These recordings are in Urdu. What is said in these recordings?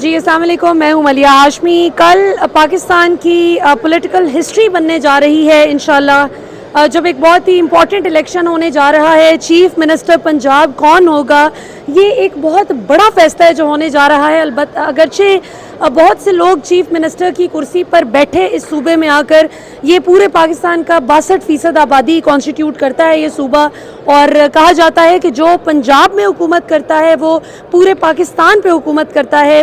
جی السلام علیکم، میں ہوں ملیہ ہاشمی۔ کل پاکستان کی پولیٹیکل ہسٹری بننے جا رہی ہے انشاءاللہ، جب ایک بہت ہی امپورٹنٹ الیکشن ہونے جا رہا ہے۔ چیف منسٹر پنجاب کون ہوگا، یہ ایک بہت بڑا فیصلہ ہے جو ہونے جا رہا ہے۔ البتہ اگرچہ بہت سے لوگ چیف منسٹر کی کرسی پر بیٹھے اس صوبے میں آ کر، یہ پورے پاکستان کا 62% آبادی کانسٹیٹیوٹ کرتا ہے یہ صوبہ، اور کہا جاتا ہے کہ جو پنجاب میں حکومت کرتا ہے وہ پورے پاکستان پہ حکومت کرتا ہے۔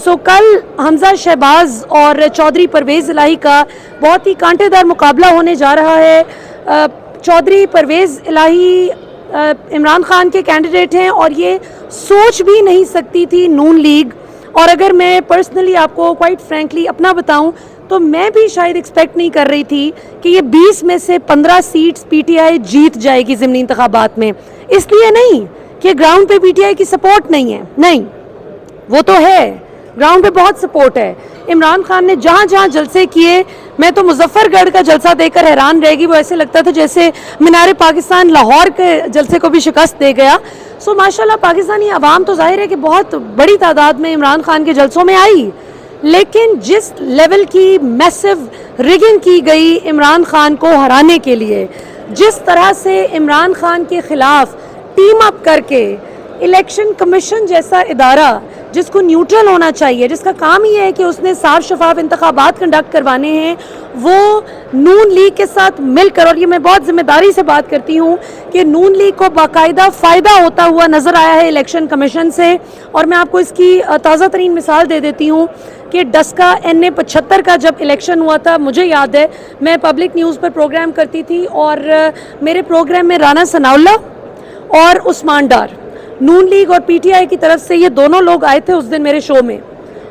سو کل حمزہ شہباز اور چودھری پرویز الہی کا بہت ہی کانٹے دار مقابلہ ہونے جا رہا ہے۔ چودھری پرویز الہی عمران خان کے کینڈیڈیٹ ہیں، اور یہ سوچ بھی نہیں سکتی تھی نون لیگ، اور اگر میں پرسنلی آپ کو کوائٹ فرینکلی اپنا بتاؤں تو میں بھی شاید ایکسپیکٹ نہیں کر رہی تھی کہ یہ 20 میں سے 15 سیٹس پی ٹی آئی جیت جائے گی ضمنی انتخابات میں۔ اس لیے نہیں کہ گراؤنڈ پہ پی ٹی آئی کی سپورٹ نہیں ہے، نہیں، وہ تو ہے، گراؤنڈ پہ بہت سپورٹ ہے۔ عمران خان نے جہاں جہاں جلسے کیے، میں تو مظفر گڑھ کا جلسہ دیکھ کر حیران رہ گئی، وہ ایسے لگتا تھا جیسے مینار پاکستان لاہور کے جلسے کو بھی شکست دے گیا۔ سو ماشاءاللہ پاکستانی عوام تو ظاہر ہے کہ بہت بڑی تعداد میں عمران خان کے جلسوں میں آئی، لیکن جس لیول کی میسو ریگنگ کی گئی عمران خان کو ہرانے کے لیے، جس طرح سے عمران خان کے خلاف ٹیم اپ کر کے الیکشن کمیشن جیسا ادارہ جس کو نیوٹرل ہونا چاہیے، جس کا کام یہ ہے کہ اس نے صاف شفاف انتخابات کنڈکٹ کروانے ہیں، وہ نون لیگ کے ساتھ مل کر، اور یہ میں بہت ذمہ داری سے بات کرتی ہوں کہ نون لیگ کو باقاعدہ فائدہ ہوتا ہوا نظر آیا ہے الیکشن کمیشن سے۔ اور میں آپ کو اس کی تازہ ترین مثال دے دیتی ہوں کہ ڈسکا NA 75 کا جب الیکشن ہوا تھا، مجھے یاد ہے میں پبلک نیوز پر پروگرام کرتی تھی، اور میرے پروگرام میں رانا ثناء اللہ اور عثمان ڈار، نون لیگ اور پی ٹی آئی کی طرف سے، یہ دونوں لوگ آئے تھے اس دن میرے شو میں،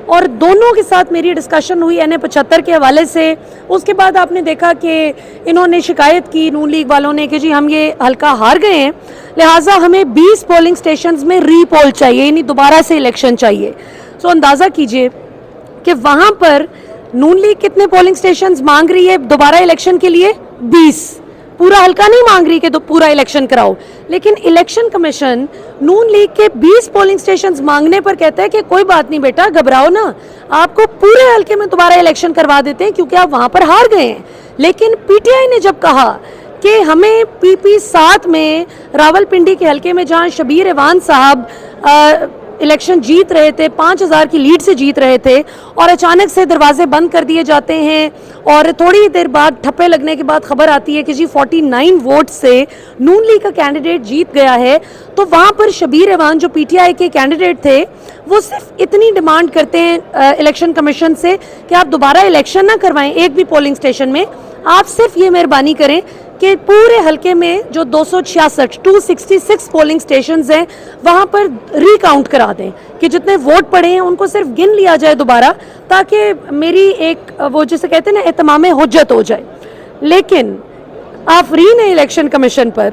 اور دونوں کے ساتھ میری ڈسکشن ہوئی NA 75 کے حوالے سے۔ اس کے بعد آپ نے دیکھا کہ انہوں نے شکایت کی نون لیگ والوں نے کہ جی ہم یہ حلقہ ہار گئے ہیں، لہٰذا ہمیں 20 پولنگ سٹیشنز میں ری پول چاہیے، یعنی دوبارہ سے الیکشن چاہیے۔ سو اندازہ کیجئے کہ وہاں پر نون لیگ کتنے پولنگ سٹیشنز مانگ رہی ہے دوبارہ الیکشن کے لیے؟ 20۔ پورا حلقہ نہیں مانگ رہی کہ پورا الیکشن کراؤ، لیکن الیکشن کمیشن نون لیگ کے 20 پولنگ سٹیشنز مانگنے پر کہتا ہے کہ کوئی بات نہیں بیٹا، گھبراؤ نا، آپ کو پورے حلقے میں دوبارہ الیکشن کروا دیتے ہیں کیونکہ آپ وہاں پر ہار گئے ہیں۔ لیکن پی ٹی آئی نے جب کہا کہ ہمیں PP 7 میں راول پنڈی کے حلقے میں جہاں شبیر ایوان صاحب الیکشن جیت رہے تھے، 5000 کی لیڈ سے جیت رہے تھے، اور اچانک سے دروازے بند کر دیے جاتے ہیں، اور تھوڑی دیر بعد ٹھپے لگنے کے بعد خبر آتی ہے کہ جی 49 ووٹ سے نون لیگ کا کینڈیڈیٹ جیت گیا ہے، تو وہاں پر شبیر ایوان جو پی ٹی آئی کے کینڈیڈیٹ تھے، وہ صرف اتنی ڈیمانڈ کرتے ہیں الیکشن کمیشن سے کہ آپ دوبارہ الیکشن نہ کروائیں ایک بھی پولنگ سٹیشن میں، آپ صرف یہ مہربانی کریں کہ پورے حلقے میں جو 266 پولنگ سٹیشنز ہیں وہاں پر ری کاؤنٹ کرا دیں، کہ جتنے ووٹ پڑے ہیں ان کو صرف گن لیا جائے دوبارہ، تاکہ میری ایک وہ جسے کہتے ہیں نا اتمام حجت ہو جائے۔ لیکن آفرین ہے الیکشن کمیشن پر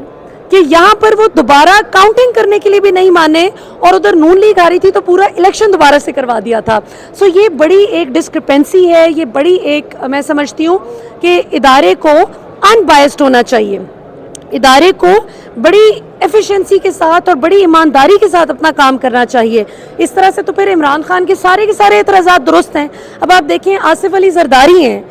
کہ یہاں پر وہ دوبارہ کاؤنٹنگ کرنے کے لیے بھی نہیں مانے، اور ادھر نون لیگ آ رہی تھی تو پورا الیکشن دوبارہ سے کروا دیا تھا۔ سو یہ بڑی ایک ڈسکرپنسی ہے، یہ بڑی ایک میں سمجھتی ہوں کہ ادارے کو ان بائسڈ ہونا چاہیے، ادارے کو بڑی ایفیشنسی کے ساتھ اور بڑی ایمانداری کے ساتھ اپنا کام کرنا چاہیے۔ اس طرح سے تو پھر عمران خان کے سارے اعتراضات درست ہیں۔ اب آپ دیکھیں آصف علی زرداری ہیں،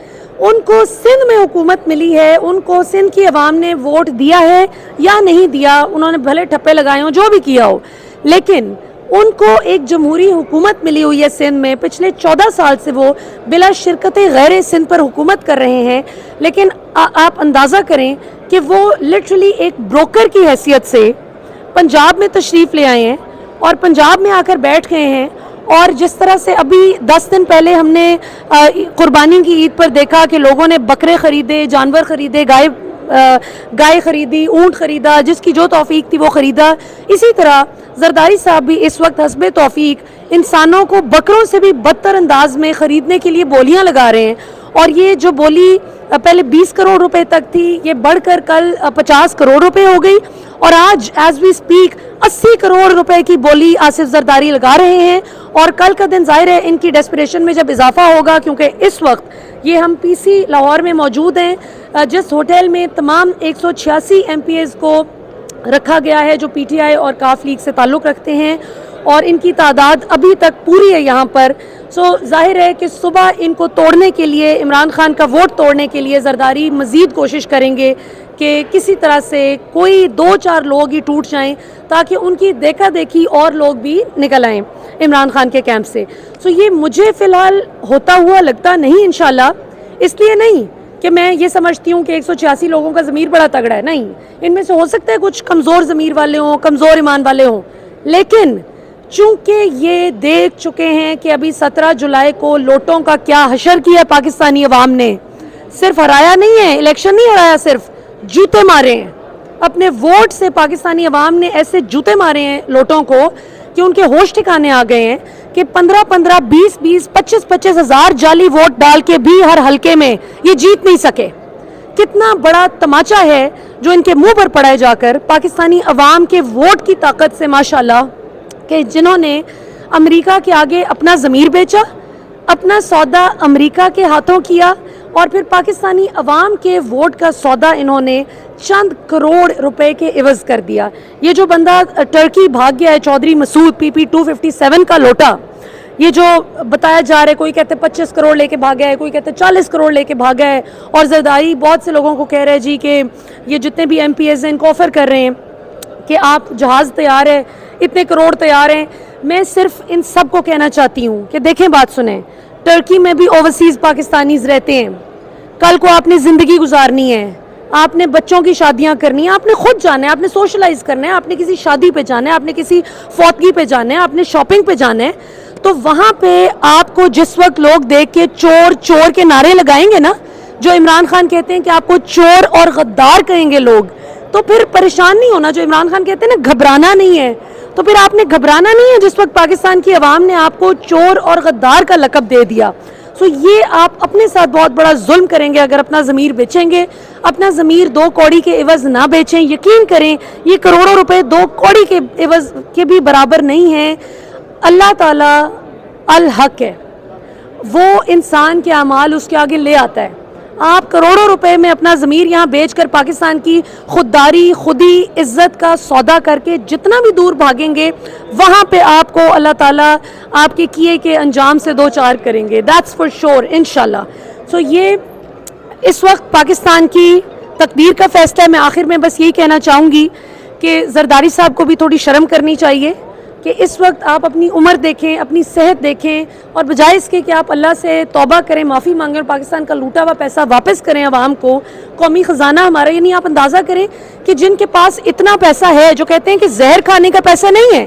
ان کو سندھ میں حکومت ملی ہے، ان کو سندھ کی عوام نے ووٹ دیا ہے یا نہیں دیا، انہوں نے بھلے ٹھپے لگائے ہوں، جو بھی کیا ہو، لیکن ان کو ایک جمہوری حکومت ملی ہوئی ہے سندھ میں، پچھلے 14 سال سے وہ بلا شرکت غیر سندھ پر حکومت کر رہے ہیں۔ لیکن آپ اندازہ کریں کہ وہ لٹرلی ایک بروکر کی حیثیت سے پنجاب میں تشریف لے آئے ہیں اور پنجاب میں آ کر بیٹھ گئے ہیں، اور جس طرح سے ابھی 10 دن پہلے ہم نے قربانی کی عید پر دیکھا کہ لوگوں نے بکرے خریدے، جانور خریدے، گائے خریدی، اونٹ خریدا، جس کی جو توفیق تھی وہ خریدا، اسی طرح زرداری صاحب بھی اس وقت حسب توفیق انسانوں کو بکروں سے بھی بدتر انداز میں خریدنے کے لیے بولیاں لگا رہے ہیں، اور یہ جو بولی پہلے 20 کروڑ روپے تک تھی، یہ بڑھ کر کل 50 کروڑ روپے ہو گئی، اور آج ایز وی اسپیک 80 کروڑ روپے کی بولی آصف زرداری لگا رہے ہیں، اور کل کا دن ظاہر ہے ان کی ڈیسپریشن میں جب اضافہ ہوگا، کیونکہ اس وقت یہ ہم PC لاہور میں موجود ہیں، جس ہوٹل میں تمام 186 MPs کو رکھا گیا ہے جو PTI اور کاف لیگ سے تعلق رکھتے ہیں، اور ان کی تعداد ابھی تک پوری ہے یہاں پر. سو ظاہر ہے کہ صبح ان کو توڑنے کے لیے, عمران خان کا ووٹ توڑنے کے لیے زرداری مزید کوشش کریں گے کہ کسی طرح سے کوئی 2-4 لوگ ہی ٹوٹ جائیں تاکہ ان کی دیکھا دیکھی اور لوگ بھی نکل آئیں عمران خان کے کیمپ سے. سو یہ مجھے فی الحال ہوتا ہوا لگتا نہیں انشاءاللہ, اس لیے نہیں کہ میں یہ سمجھتی ہوں کہ 186 لوگوں کا ضمیر بڑا تگڑا ہے, نہیں, ان میں سے ہو سکتا ہے کچھ کمزور ضمیر والے ہوں, کمزور ایمان والے ہوں, لیکن چونکہ یہ دیکھ چکے ہیں کہ ابھی 17 جولائی کو لوٹوں کا کیا حشر کیا پاکستانی عوام نے, صرف ہرایا نہیں ہے, الیکشن نہیں ہرایا, صرف جوتے مارے ہیں اپنے ووٹ سے. پاکستانی عوام نے ایسے جوتے مارے ہیں لوٹوں کو کہ ان کے ہوش ٹھکانے آ گئے ہیں کہ 15-15, 20-20, 25-25 ہزار جعلی ووٹ ڈال کے بھی ہر حلقے میں یہ جیت نہیں سکے. کتنا بڑا تماچا ہے جو ان کے منہ پر پڑا ہے جا کر پاکستانی عوام کے ووٹ کی طاقت سے, ماشاءاللہ, کہ جنہوں نے امریکہ کے آگے اپنا ضمیر بیچا, اپنا سودا امریکہ کے ہاتھوں کیا, اور پھر پاکستانی عوام کے ووٹ کا سودا انہوں نے چند کروڑ روپے کے عوض کر دیا. یہ جو بندہ ٹرکی بھاگ گیا ہے, چودھری مسعود, PP 257 کا لوٹا, یہ جو بتایا جا رہا ہے, کوئی کہتے 25 کروڑ لے کے بھاگا ہے, کوئی کہتے 40 کروڑ لے کے بھاگا ہے, اور زرداری بہت سے لوگوں کو کہہ رہے جی کہ یہ جتنے بھی MPs ہیں ان کو آفر کر رہے ہیں کہ آپ جہاز تیار ہے, اتنے کروڑ تیار ہیں. میں صرف ان سب کو کہنا چاہتی ہوں کہ دیکھیں, بات سنیں, ٹرکی میں بھی اوورسیز پاکستانیز رہتے ہیں. کل کو آپ نے زندگی گزارنی ہے, آپ نے بچوں کی شادیاں کرنی ہیں, آپ نے خود جانا ہے, آپ نے سوشلائز کرنا ہے, آپ نے کسی شادی پہ جانا ہے, آپ نے کسی فوتگی پہ جانا ہے, آپ نے شاپنگ پہ جانا ہے, تو وہاں پہ آپ کو جس وقت لوگ دیکھ کے چور چور کے نعرے لگائیں گے نا, جو عمران خان کہتے ہیں کہ آپ کو چور اور غدار کہیں گے لوگ, تو پھر پریشان نہیں ہونا. جو عمران خان کہتے ہیں نا گھبرانا نہیں ہے, تو پھر آپ نے گھبرانا نہیں ہے جس وقت پاکستان کی عوام نے آپ کو چور اور غدار کا لقب دے دیا. سو یہ آپ اپنے ساتھ بہت بڑا ظلم کریں گے اگر اپنا ضمیر بیچیں گے. اپنا ضمیر 2 کوڑی کے عوض نہ بیچیں. یقین کریں یہ کروڑوں روپے 2 کوڑی کے عوض کے بھی برابر نہیں ہیں. اللہ تعالیٰ الحق ہے, وہ انسان کے اعمال اس کے آگے لے آتا ہے. آپ کروڑوں روپے میں اپنا ضمیر یہاں بیچ کر پاکستان کی خودداری, خودی, عزت کا سودا کر کے جتنا بھی دور بھاگیں گے, وہاں پہ آپ کو اللہ تعالیٰ آپ کے کیے کے انجام سے 2-4 کریں گے. دیٹس فار شور انشاءاللہ. سو یہ اس وقت پاکستان کی تقدیر کا فیصلہ ہے. میں آخر میں بس یہی کہنا چاہوں گی کہ زرداری صاحب کو بھی تھوڑی شرم کرنی چاہیے کہ اس وقت آپ اپنی عمر دیکھیں, اپنی صحت دیکھیں, اور بجائے اس کے کہ آپ اللہ سے توبہ کریں, معافی مانگیں اور پاکستان کا لوٹا ہوا پیسہ واپس کریں عوام کو, قومی خزانہ ہمارا, یعنی آپ اندازہ کریں کہ جن کے پاس اتنا پیسہ ہے, جو کہتے ہیں کہ زہر کھانے کا پیسہ نہیں ہے,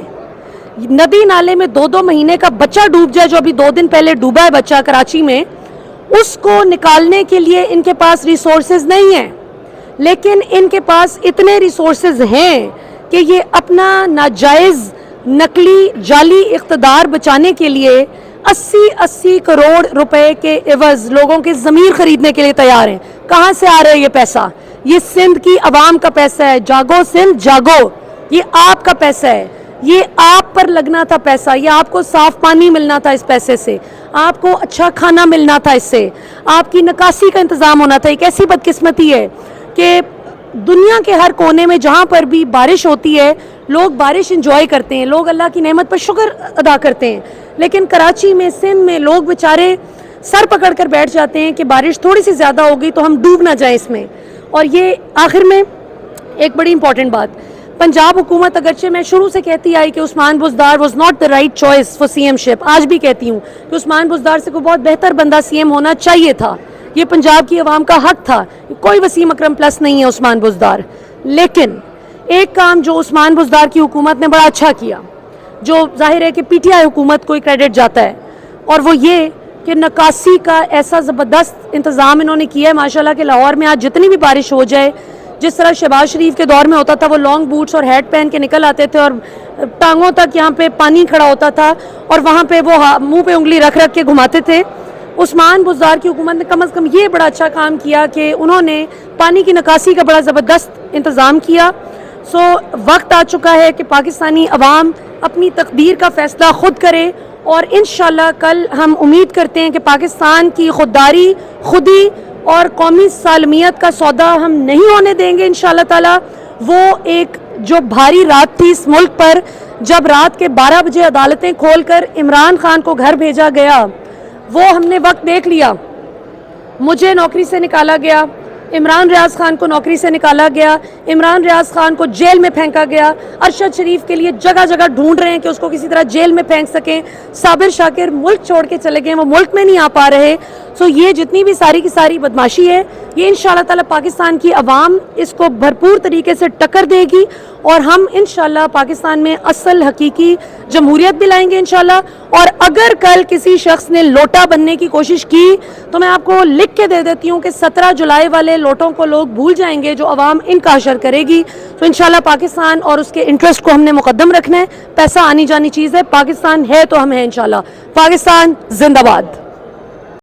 ندی نالے میں 2-2 مہینے کا بچہ ڈوب جائے, جو ابھی 2 دن پہلے ڈوبا ہے بچہ کراچی میں, اس کو نکالنے کے لیے ان کے پاس ریسورسز نہیں ہیں, لیکن ان کے پاس اتنے ریسورسز ہیں کہ یہ اپنا ناجائز نقلی جعلی اقتدار بچانے کے لیے 80 کروڑ روپے کے عوض لوگوں کے ضمیر خریدنے کے لیے تیار ہیں. کہاں سے آ رہا ہے یہ پیسہ؟ یہ سندھ کی عوام کا پیسہ ہے. جاگو سندھ جاگو, یہ آپ کا پیسہ ہے, یہ آپ پر لگنا تھا پیسہ, یہ آپ کو صاف پانی ملنا تھا اس پیسے سے, آپ کو اچھا کھانا ملنا تھا اس سے, آپ کی نکاسی کا انتظام ہونا تھا. ایک ایسی بدقسمتی ہے کہ دنیا کے ہر کونے میں جہاں پر بھی بارش ہوتی ہے لوگ بارش انجوائے کرتے ہیں, لوگ اللہ کی نعمت پر شکر ادا کرتے ہیں, لیکن کراچی میں, سندھ میں لوگ بیچارے سر پکڑ کر بیٹھ جاتے ہیں کہ بارش تھوڑی سی زیادہ ہو گئی تو ہم ڈوب نہ جائیں اس میں. اور یہ آخر میں ایک بڑی امپورٹنٹ بات, پنجاب حکومت, اگرچہ میں شروع سے کہتی آئی کہ Usman Buzdar was not the right choice for CM شپ, آج بھی کہتی ہوں کہ عثمان بزدار سے کوئی بہت بہتر بندہ CM ہونا چاہیے تھا, یہ پنجاب کی عوام کا حق تھا, کوئی وسیم اکرم پلس نہیں ہے عثمان بزدار. لیکن ایک کام جو عثمان بزدار کی حکومت نے بڑا اچھا کیا, جو ظاہر ہے کہ PTI حکومت کو کریڈٹ جاتا ہے, اور وہ یہ کہ نکاسی کا ایسا زبردست انتظام انہوں نے کیا ہے ماشاءاللہ کہ لاہور میں آج جتنی بھی بارش ہو جائے, جس طرح شہباز شریف کے دور میں ہوتا تھا, وہ لانگ بوٹس اور ہیٹ پہن کے نکل آتے تھے اور ٹانگوں تک یہاں پہ پانی کھڑا ہوتا تھا اور وہاں پہ وہ منہ پہ انگلی رکھ رکھ کے گھماتے تھے. عثمان بزدار کی حکومت نے کم از کم یہ بڑا اچھا کام کیا کہ انہوں نے پانی کی نکاسی کا بڑا زبردست انتظام کیا. سو وقت آ چکا ہے کہ پاکستانی عوام اپنی تقدیر کا فیصلہ خود کرے, اور انشاءاللہ کل ہم امید کرتے ہیں کہ پاکستان کی خودداری, خودی اور قومی سالمیت کا سودا ہم نہیں ہونے دیں گے انشاءاللہ تعالی. وہ ایک جو بھاری رات تھی اس ملک پر، جب رات کے 12 بجے عدالتیں کھول کر عمران خان کو گھر بھیجا گیا، وہ ہم نے وقت دیکھ لیا. مجھے نوکری سے نکالا گیا، عمران ریاض خان کو نوکری سے نکالا گیا، عمران ریاض خان کو جیل میں پھینکا گیا. ارشد شریف کے لیے جگہ جگہ ڈھونڈ رہے ہیں کہ اس کو کسی طرح جیل میں پھینک سکیں. صابر شاکر ملک چھوڑ کے چلے گئے، وہ ملک میں نہیں آ پا رہے. سو یہ جتنی بھی ساری کی ساری بدماشی ہے، یہ انشاءاللہ تعالی پاکستان کی عوام اس کو بھرپور طریقے سے ٹکر دے گی، اور ہم انشاءاللہ پاکستان میں اصل حقیقی جمہوریت بھی لائیں گے انشاءاللہ. اور اگر کل کسی شخص نے لوٹا بننے کی کوشش کی تو میں آپ کو لکھ کے دے دیتی ہوں کہ 17 جولائی والے لوٹوں کو لوگ بھول جائیں گے جو عوام ان کا حشر کرے گی. تو انشاءاللہ پاکستان اور اس کے انٹرسٹ کو ہم نے مقدم رکھنا ہے. پیسہ آنی جانی چیز ہے، پاکستان ہے تو ہم ہیں انشاءاللہ. پاکستان زندہ باد.